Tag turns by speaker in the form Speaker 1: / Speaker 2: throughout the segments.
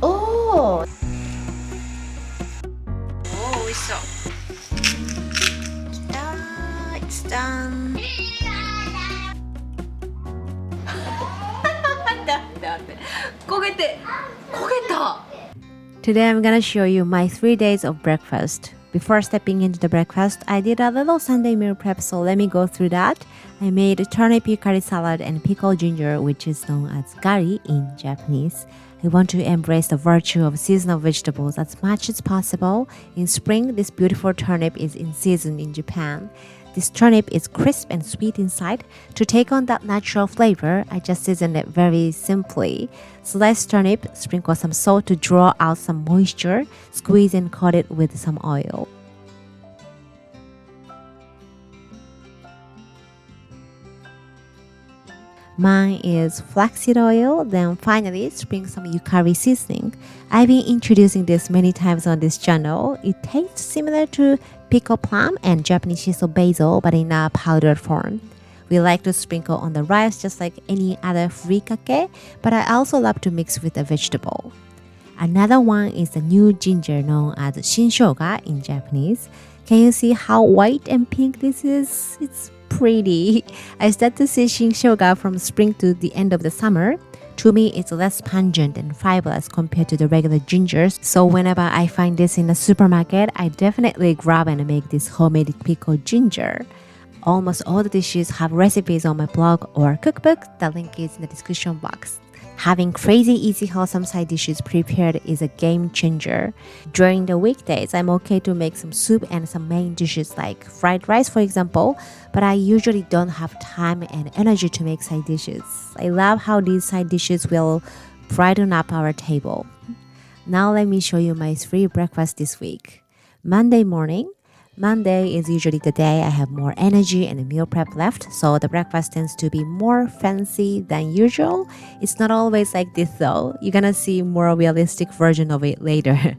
Speaker 1: 오!
Speaker 2: 오, 맛있어. It's done.
Speaker 1: Today I'm gonna show you my 3 days of breakfast. Before stepping into the breakfast, I did a little Sunday meal prep, so let me go through that. I made turnip yukari salad and pickled ginger, which is known as gari in Japanese. I want to embrace the virtue of seasonal vegetables as much as possible. In spring, this beautiful turnip is in season in Japan. This turnip is crisp and sweet inside. To take on that natural flavor, I just seasoned it very simply. Slice turnip, sprinkle some salt to draw out some moisture, squeeze and coat it with some oil. Mine is flaxseed oil, then finally sprinkle some yukari seasoning. I've been introducing this many times on this channel. It tastes similar to pickled plum and Japanese shiso basil, but in a powdered form. We like to sprinkle on the rice just like any other furikake, but I also love to mix with a vegetable. Another one is the new ginger known as shinshoga in Japanese. Can you see how white and pink this is? It's pretty. I start to see shinshoga from spring to the end of the summer. To me, it's less pungent and fibrous compared to the regular gingers. So whenever I find this in the supermarket, I definitely grab and make this homemade pickled ginger. Almost all the dishes have recipes on my blog or cookbook. The link is in the description box. Having crazy, easy, wholesome side dishes prepared is a game changer. During the weekdays, I'm okay to make some soup and some main dishes like fried rice, for example, but I usually don't have time and energy to make side dishes. I love how these side dishes will brighten up our table. Now let me show you my 3 breakfasts this week. Monday morning. Monday is usually the day I have more energy and meal prep left, so the breakfast tends to be more fancy than usual. It's not always like this though. You're gonna see more realistic version of it later.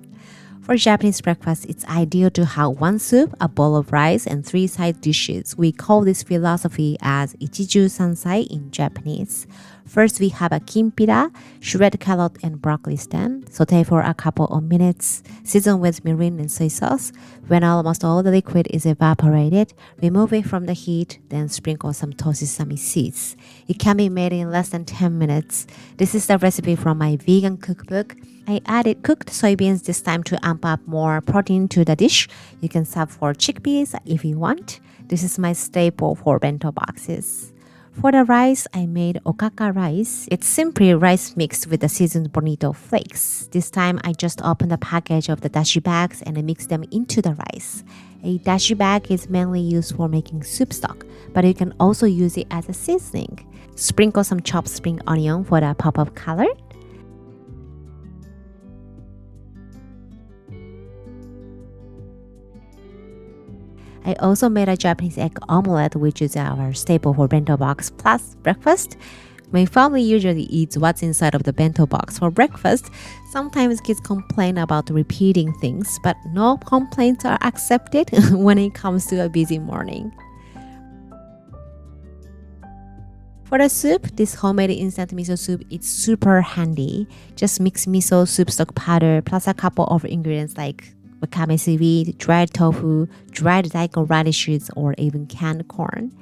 Speaker 1: For Japanese breakfast, it's ideal to have 1 soup, a bowl of rice, and 3 side dishes. We call this philosophy as ichiju sansai in Japanese. First, we have a kimpira, shredded carrot and broccoli stem. Saute for a couple of minutes. Season with mirin and soy sauce. When almost all the liquid is evaporated, remove it from the heat, then sprinkle some toasted sesame seeds. It can be made in less than 10 minutes. This is the recipe from my vegan cookbook. I added cooked soybeans this time to amp up more protein to the dish. You can sub for chickpeas if you want. This is my staple for bento boxes. For the rice, I made okaka rice. It's simply rice mixed with the seasoned bonito flakes. This time, I just opened the package of the dashi bags and I mixed them into the rice. A dashi bag is mainly used for making soup stock, but you can also use it as a seasoning. Sprinkle some chopped spring onion for the pop of color. I also made a Japanese egg omelette, which is our staple for bento box plus breakfast. My family usually eats what's inside of the bento box for breakfast. Sometimes kids complain about repeating things, but no complaints are accepted when it comes to a busy morning. For the soup, this homemade instant miso soup is super handy. Just mix miso soup stock powder plus a couple of ingredients like wakame seaweed, dried tofu, dried daikon radishes, or even canned corn.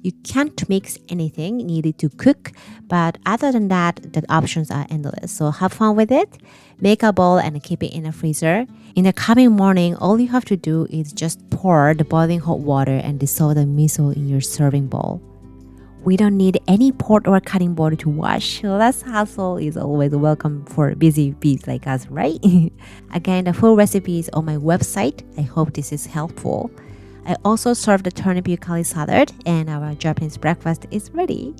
Speaker 1: You can't mix anything needed to cook, but other than that, the options are endless. So have fun with it. Make a bowl and keep it in the freezer. In the coming morning, all you have to do is just pour the boiling hot water and dissolve the miso in your serving bowl. We don't need any pot or cutting board to wash. Less hassle is always welcome for busy bees like us, right? Again, the full recipe is on my website. I hope this is helpful. I also served the turnip yukari salad and our Japanese breakfast is ready.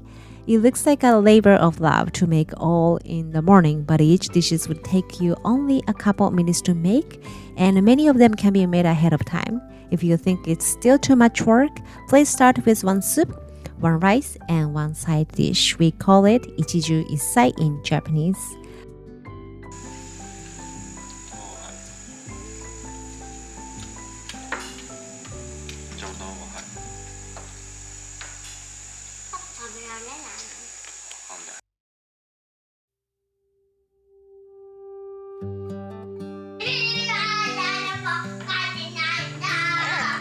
Speaker 1: It looks like a labor of love to make all in the morning, but each dishes would take you only a couple minutes to make, and many of them can be made ahead of time. If you think it's still too much work, please start with 1 soup, 1 rice, and 1 side dish. We call it ichiju isai in Japanese.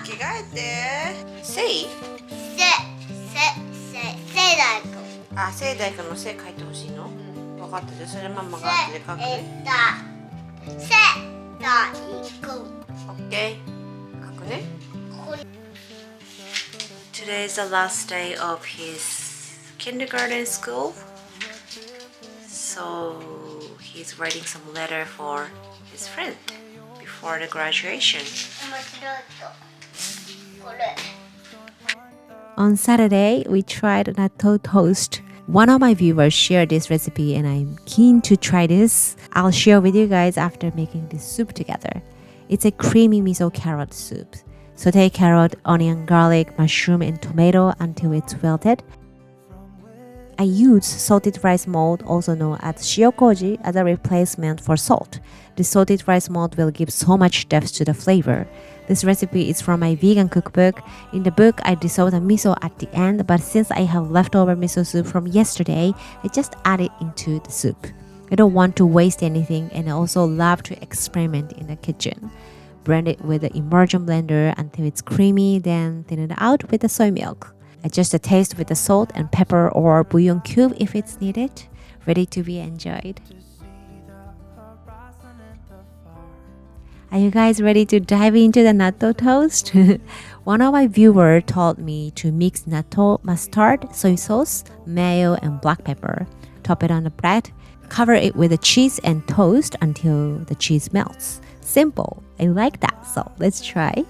Speaker 2: 着替えて。せい。あ、せいだいくんのせい書いてほしいの。分かった、じゃあそれママが後で書くね。オッケー。書くね。Today is the last day of his kindergarten school. So he's writing some letter for his friend before the graduation.
Speaker 1: On Saturday, we tried natto toast. One of my viewers shared this recipe and I'm keen to try this. I'll share with you guys after making this soup together. It's a creamy miso carrot soup. Saute carrot, onion, garlic, mushroom, and tomato until it's wilted. I use salted rice mold, also known as Miso and Koji, as a replacement for salt. The salted rice mold will give so much depth to the flavor. This recipe is from my vegan cookbook. In the book, I dissolve the miso at the end, but since I have leftover miso soup from yesterday, I just add it into the soup. I don't want to waste anything, and I also love to experiment in the kitchen. Blend it with the immersion blender until it's creamy, then thin it out with the soy milk. Adjust the taste with the salt and pepper or bouillon cube if it's needed. Ready to be enjoyed. Are you guys ready to dive into the natto toast? One of my viewers told me to mix natto, mustard, soy sauce, mayo, and black pepper. Top it on the bread. Cover it with the cheese and toast until the cheese melts. Simple. I like that, so let's try.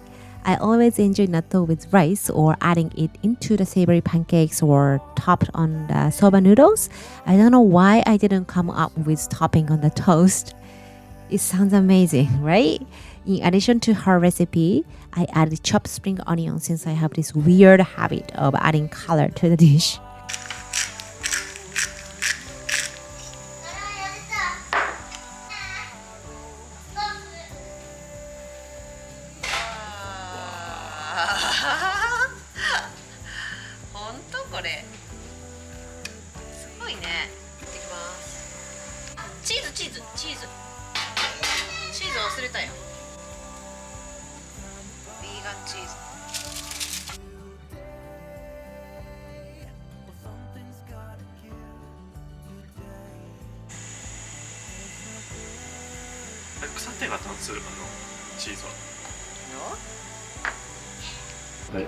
Speaker 1: I always enjoy natto with rice or adding it into the savory pancakes or topped on the soba noodles. I don't know why I didn't come up with topping on the toast. It sounds amazing, right? In addition to her recipe, I added chopped spring onion since I have this weird habit of adding color to the dish.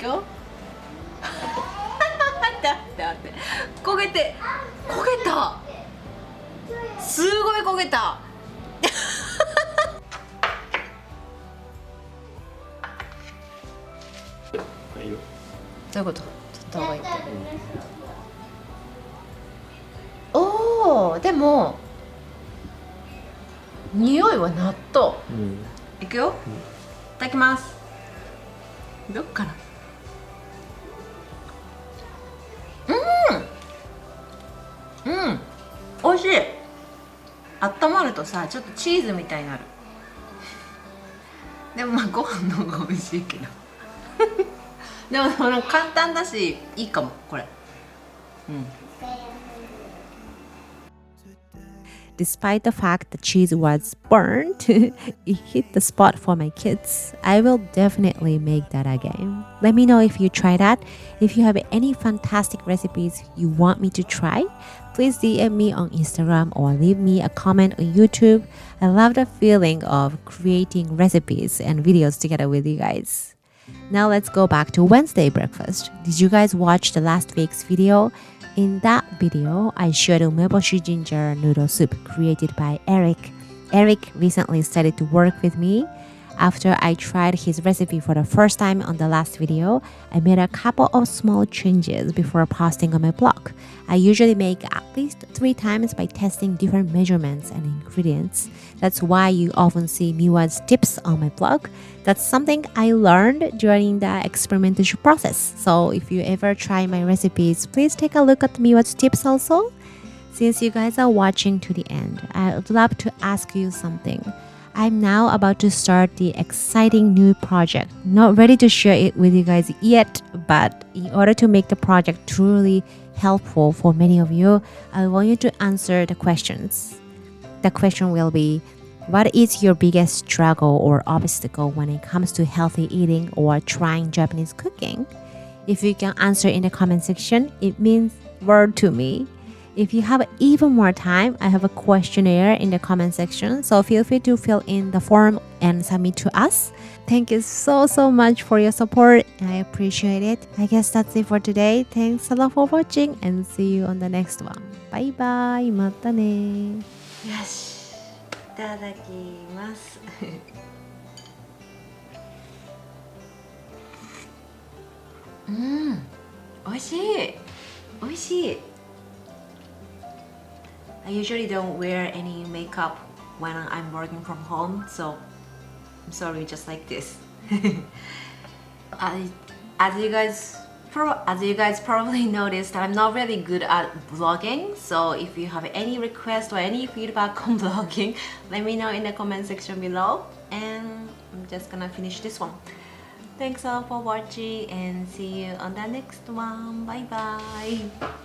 Speaker 1: Go? 焦げたすごい焦げたどういうこと？取った方がいいって、おー、でも匂いは納豆、いくよ、いただきます。どっから？美味しい。温まるとさ、ちょっとチーズみたいになる。でもまあご飯の方が美味しいけどでもなんか簡単だしいいかもこれ。Despite the fact the cheese was burnt, it hit the spot for my kids. I will definitely make that again. Let me know if you try that. If you have any fantastic recipes you want me to try, please DM me on Instagram or leave me a comment on YouTube. I love the feeling of creating recipes and videos together with you guys. Now let's go back to Wednesday breakfast. Did you guys watch the last week's video? In that video, I shared umeboshi ginger noodle soup created by Eric. Eric recently started to work with me. After I tried his recipe for the first time on the last video, I made a couple of small changes before posting on my blog. I usually make at least 3 times by testing different measurements and ingredients. That's why you often see Miwa's tips on my blog. That's something I learned during the experimentation process. So if you ever try my recipes, please take a look at Miwa's tips also. Since you guys are watching to the end, I would love to ask you something. I'm now about to start the exciting new project. Not ready to share it with you guys yet, but in order to make the project truly helpful for many of you, I want you to answer the questions. The question will be, what is your biggest struggle or obstacle when it comes to healthy eating or trying Japanese cooking? If you can answer in the comment section, it means word to me. If you have even more time, I have a questionnaire in the comment section, so feel free to fill in the form and submit to us. Thank you so much for your support. I appreciate it. I guess that's it for today. Thanks a lot for watching and see you on the next one. Bye bye. またね。
Speaker 2: よし、いただきます美味しい美味しい I usually don't wear any makeup when I'm working from home, so I'm sorry, just like this. As you guys probably noticed, I'm not really good at vlogging, so if you have any requests or any feedback on vlogging, let me know in the comment section below, and I'm just gonna finish this one. Thanks all for watching and see you on the next one. Bye bye.